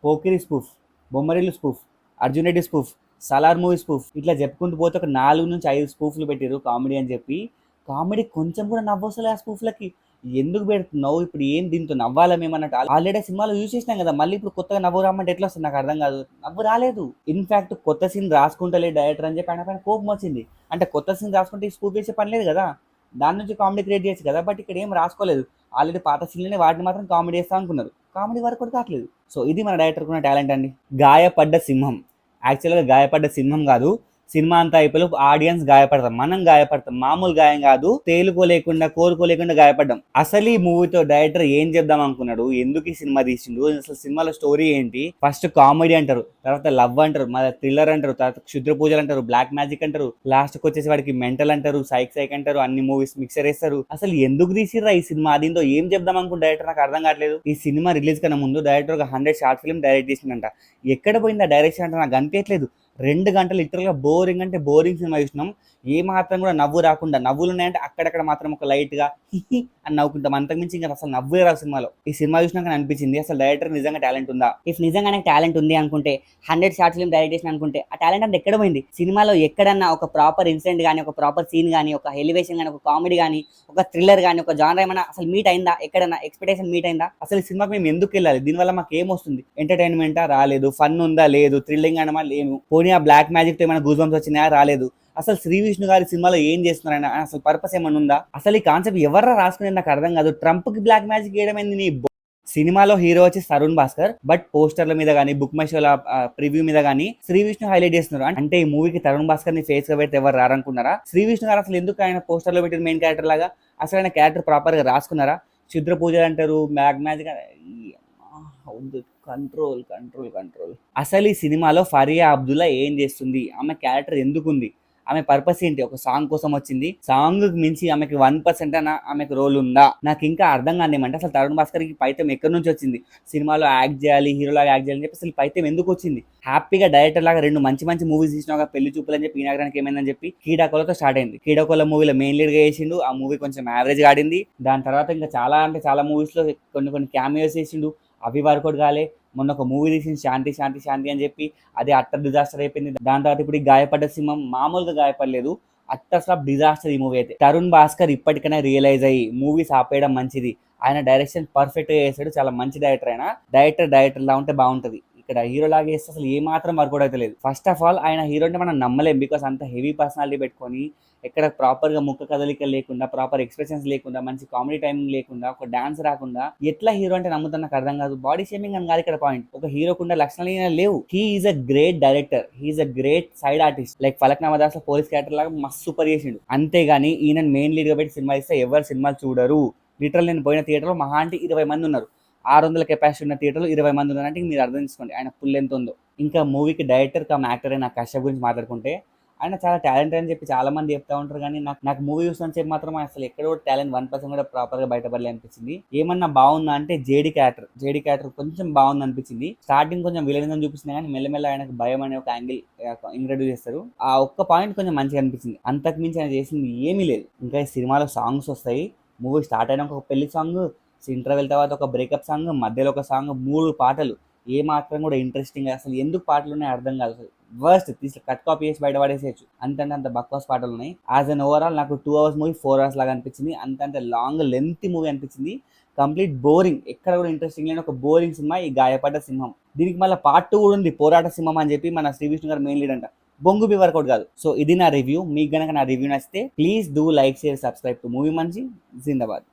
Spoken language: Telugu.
Pokiri spoof, Bommarillu spoof, Arjun Reddy spoof, Salaar movie spoof, ఇట్లా చెప్పుకుంటూ పోతే ఒక 4 నుంచి 5 స్పూఫ్లు పెట్టారు కామెడీ అని చెప్పి. కామెడీ కొంచెం కూడా నవ్వొస్తలే ఆ స్పూఫ్లకి. ఎందుకు పెడుతున్నావు ఇప్పుడు, ఏం దీంతో నవ్వాలా మేము అన్నట్టు. ఆల్రెడీ సినిమాలో యూజ్ చేసినాం కదా, మళ్ళీ ఇప్పుడు కొత్తగా నవ్వు రమ్మంటే ఎట్లా వస్తుంది నాకు అర్థం కాదు. నవ్వు రాలేదు. ఇన్ఫాక్ట్ కొత్త సీన్ రాసుకుంటలే డైరెక్టర్ అని చెప్పి ఆయన పైన కోపం వచ్చింది. అంటే కొత్త సీన్ రాసుకుంటే ఈ స్పూఫ్ చేసే పని లేదు కదా, దాని నుంచి కామెడీ క్రియేట్ చేయొచ్చు కదా. బట్ ఇక్కడ ఏం రాసుకోలేదు. ఆల్రెడీ పాత సీన్లనే వాటిని మాత్రం కామెడీ చేస్తా అనుకున్నారు. కామెడీ వరకు కూడా కావట్లేదు. సో ఇది మన డైరెక్టర్కి ఉన్న టాలెంట్ అండి. గాయపడ్డ సింహం. యాక్చువల్గా గాయపడ్డ సింహం కాదు, సినిమా అంతా అయిపోయి ఆడియన్స్ గాయపడతాం, మనం గాయపడతాం. మామూలు గాయం కాదు, తేలుకోలేకుండా కోరుకోలేకుండా గాయపడ్డాం. అసలు ఈ మూవీతో డైరెక్టర్ ఏం చేద్దాం అనుకున్నాడు, ఎందుకు ఈ సినిమా తీసిండు, అసలు సినిమాలో స్టోరీ ఏంటి. ఫస్ట్ కామెడీ అంటారు, తర్వాత లవ్ అంటారు, మళ్ళీ థ్రిల్లర్ అంటారు, తర్వాత క్షుద్ర పూజలు అంటారు, బ్లాక్ మ్యాజిక్ అంటారు, లాస్ట్ కి వచ్చేసి వాడికి మెంటల్ అంటారు, సైక్ అంటారు, అన్ని మూవీస్ మిక్సర్ వేస్తారు. అసలు ఎందుకు తీసిర్రా ఈ సినిమా, దీంతో ఏం చెప్దాం అనుకున్న డైరెక్టర్ నాకు అర్థం కావట్లేదు. ఈ సినిమా రిలీజ్ కన్నా ముందు డైరెక్టర్ ఒక 100 షార్ట్ ఫిల్మ్ డైరెక్ట్ చేసిందంట. ఎక్కడ పోయింది ఆ డైరెక్షన్ అంటే నాకు అనిపించట్లేదు. 2 గంటలు లిటరల్గా బోరింగ్ అంటే బోరింగ్ సినిమా చూసినాం. ఏ మాత్రం కూడా నవ్వు రాకుండా, నవ్వులు ఉన్నాయంటే అక్కడక్కడ మాత్రం ఒక లైట్గా హిహి అని నవ్వుకుంటాం, అంతకుమించి ఇంకా అసలు నవ్వే రాదు సినిమాలో. ఈ సినిమా చూసినాక అనిపించింది అసలు డైరెక్టర్ నిజంగా టాలెంట్ ఉందా. ఇఫ్ నిజంగానే టాలెంట్ ఉంది అనుకుంటే 100 షార్ట్ ఫిల్మ్ డైరెక్ట్ చేసిన అనుకుంటే ఆ టాలెంట్ అంటే ఎక్కడ పోయింది. సినిమాలో ఎక్కడన్నా ఒక ప్రాపర్ ఇన్సిడెంట్ కానీ, ఒక ప్రాపర్ సీన్ కానీ, ఒక ఎలివేషన్ కానీ, ఒక కామెడీ కానీ, ఒక థ్రిల్లర్ కానీ, ఒక జానర్ ఏమైనా అసలు మీట్ అయిందా, ఎక్కడన్నా ఎక్స్పెక్టేషన్ మీట్ అయిందా. అసలు ఈ సినిమాకి మేము ఎందుకు వెళ్ళాలి, దీనివల్ల మాకు ఏమొస్తుంది, ఎంటర్టైన్మెంటా రాలేదు, ఫన్ ఉందా లేదు, థ్రిల్లింగ్ అనమా లేము, పోనీ ఆ బ్లాక్ మ్యాజిక్ తో ఏమైనా గూస్ బంప్స్ వచ్చినాయా రాలేదు. అసలు శ్రీ విష్ణు గారి సినిమాలో ఏం చేస్తున్నారైనా, అసలు పర్పస్ ఏమన్నా ఉందా. అసలు ఈ కాన్సెప్ట్ ఎవర్రా రాసుకునేది నాకు అర్థం కాదు. ట్రంప్ కి బ్లాక్ మ్యాజిక్ చేయడమైంది నీ. సినిమాలో హీరో వచ్చి తరుణ్ భాస్కర్, బట్ పోస్టర్ల మీద కానీ, బుక్ మై షోల ప్రివ్యూ మీద కానీ శ్రీ విష్ణు హైలైట్ చేస్తున్నారు. అంటే ఈ మూవీకి తరుణ్ భాస్కర్ ని ఫేస్ గా పెడితే ఎవరు రారనుకున్నారా. శ్రీ విష్ణు గారు అసలు ఎందుకు ఆయన పోస్టర్ లో పెట్టిన మెయిన్ క్యారెక్టర్ లాగా, అసలు ఆయన క్యారెక్టర్ ప్రాపర్ గా రాసుకున్నారా. క్షుద్ర పూజలు అంటారు, black magic, control control control. అసలు ఈ సినిమాలో ఫరియా అబ్దుల్లా ఏం చేస్తుంది, ఆమె క్యారెక్టర్ ఎందుకుంది, ఆమె పర్పస్ ఏంటి. ఒక సాంగ్ కోసం వచ్చింది, సాంగ్ మించి ఆమెకి 1% అన్న ఆమెకు రోల్ ఉందా. నాకు ఇంకా అర్థం కాదు ఏమంటే అసలు తరుణ్ భాస్కర్ కి పైతం ఎక్కడి నుంచి వచ్చింది. సినిమాలో యాక్ట్ చేయాలి, హీరోలాగా యాక్ట్ చేయాలని చెప్పి అసలు పైతం ఎందుకు వచ్చింది. హ్యాపీగా డైరెక్టర్ లాగా 2 మంచి మంచి మూవీస్ తీసినా, పెళ్లి చూపులు అని చెప్పి ఈ నగరానికి ఏమైందని చెప్పి కీడాకోలతో స్టార్ట్ అయింది. కీడాకోల మూవీలో మెయిన్ లీడ్ గా చేసిండు, ఆ మూవీ కొంచెం యావరేజ్ గా ఆడింది. దాని తర్వాత ఇంకా చాలా అంటే చాలా మూవీస్ లో కొన్ని క్యామియోస్ చేసిండు, అవి వర్కౌట్ కాలే. మొన్న ఒక మూవీ తీసింది శాంతి శాంతి శాంతి అని చెప్పి, అది అట్టర్ డిజాస్టర్ అయిపోయింది. దాని తర్వాత ఇప్పుడు ఈ గాయపడ్డ సింహం మామూలుగా గాయపడలేదు, అట్టర్ ఫ్లాప్ డిజాస్టర్ ఈ మూవీ అయితే. తరుణ్ భాస్కర్ ఇప్పటికైనా రియలైజ్ అయ్యి మూవీస్ ఆపేయడం మంచిది. ఆయన డైరెక్షన్ పర్ఫెక్ట్ గా చేశాడు, చాలా మంచి డైరెక్టర్. అయినా డైరెక్టర్ లా ఉంటే బాగుంటది. ఇక్కడ హీరో లాగా చేస్తే అసలు ఏ మాత్రం వర్కౌట్ అయితే లేదు. ఫస్ట్ ఆఫ్ ఆల్ ఆయన హీరో అంటే మనం నమ్మలేం, బికాస్ అంత హెవీ పర్సనాలిటీ పెట్టుకొని ఎక్కడ ప్రాపర్ గా ముఖ కదలికలు లేకుండా, ప్రాపర్ ఎక్స్ప్రెషన్స్ లేకుండా, మంచి కామెడీ టైమింగ్ లేకుండా, ఒక డాన్స్ రాకుండా ఎట్లా హీరో అంటే నమ్ముతున్నా నాకు అర్థం కాదు. బాడీ షేమింగ్ అని కాదు ఇక్కడ పాయింట్. ఒక హీరోకుండా లక్షణాలు లేవు. He is a great director, he is a great side artist. Like Falaknuma Das police character లాగా మస్తు సూపర్ చేసిండు. అంతేగాని ఈయన మెయిన్ లీడ్ గా పెట్టి సినిమా ఇస్తే ఎవరు సినిమాలు చూడరు. లిటరల్ నేను పోయిన థియేటర్లో మహా అంటే 20 మంది ఉన్నారు. 600 కెపాసిటీ ఉన్న థియేటర్లో 20 మంది ఉన్నారంటే మీరు అర్థం చేసుకోండి ఆయన పుల్ ఎంత ఉందో. ఇంకా మూవీకి డైరెక్టర్ కమ్ యాక్టర్ అయిన కశ్యప్ గురించి మాట్లాడుకుంటే, ఆయన చాలా టాలెంట్ అని చెప్పి చాలా మంది చెప్తా ఉంటారు. కానీ నాకు మూవీ చూసిన చెప్పి మాత్రం అసలు ఎక్కడ కూడా టాలెంట్ 1% కూడా ప్రాపర్ గా బయటపడలే అనిపించింది. ఏమన్నా బాగుందా అంటే జేడీ క్యారెక్టర్ కొంచెం బాగుంది అనిపించింది. స్టార్టింగ్ కొంచెం విలన్ గా చూపిస్తుంది, కానీ మెల్లమెల్ల ఆయనకు భయం అనే ఒక యాంగిల్ ఇంట్రడ్యూస్ చేస్తారు. ఆ ఒక్క పాయింట్ కొంచెం మంచిగా అనిపించింది. అంతకు మించి ఆయన చేసింది ఏమీ లేదు. ఇంకా ఈ సినిమాలో సాంగ్స్ వస్తాయి. మూవీ స్టార్ట్ అయినాక ఒక పెళ్లి సాంగ్, ఇంటర్వెల్ తర్వాత ఒక బ్రేకప్ సాంగ్, మధ్యలో ఒక సాంగ్, 3 పాటలు. ఏ మాత్రం కూడా ఇంట్రెస్టింగ్, అసలు ఎందుకు పాటలు ఉన్నాయి అర్థం కాదు. అసలు వర్స్ట్ తీసి కట్ కాపీ చేసి బయట పడేసేయచ్చు, అంత బక్వాస్ పాటలు ఉన్నాయి. యాజ్ అన్ ఓవరాల్ నాకు 2 hours మూవీ 4 hours లాగా అనిపించింది. అంత లాంగ్ లెంత్ మూవీ అనిపించింది. కంప్లీట్ బోరింగ్, ఎక్కడ కూడా ఇంట్రెస్టింగ్ లేని ఒక బోరింగ్ సినిమా ఈ గాయపడ్డ సింహం. దీనికి మళ్ళీ పార్ట్ 2 కూడా ఉంది, పోరాట సింహం అని చెప్పి. మన శ్రీ విష్ణు గారు మెయిన్ లీడ్ అంట. బొంగు బి వర్కౌట్ కాదు. సో ఇది నా రివ్యూ. మీకు గనక నా రివ్యూ నచ్చితే please do like, share, subscribe to movie మంచి. జిందాబాద్.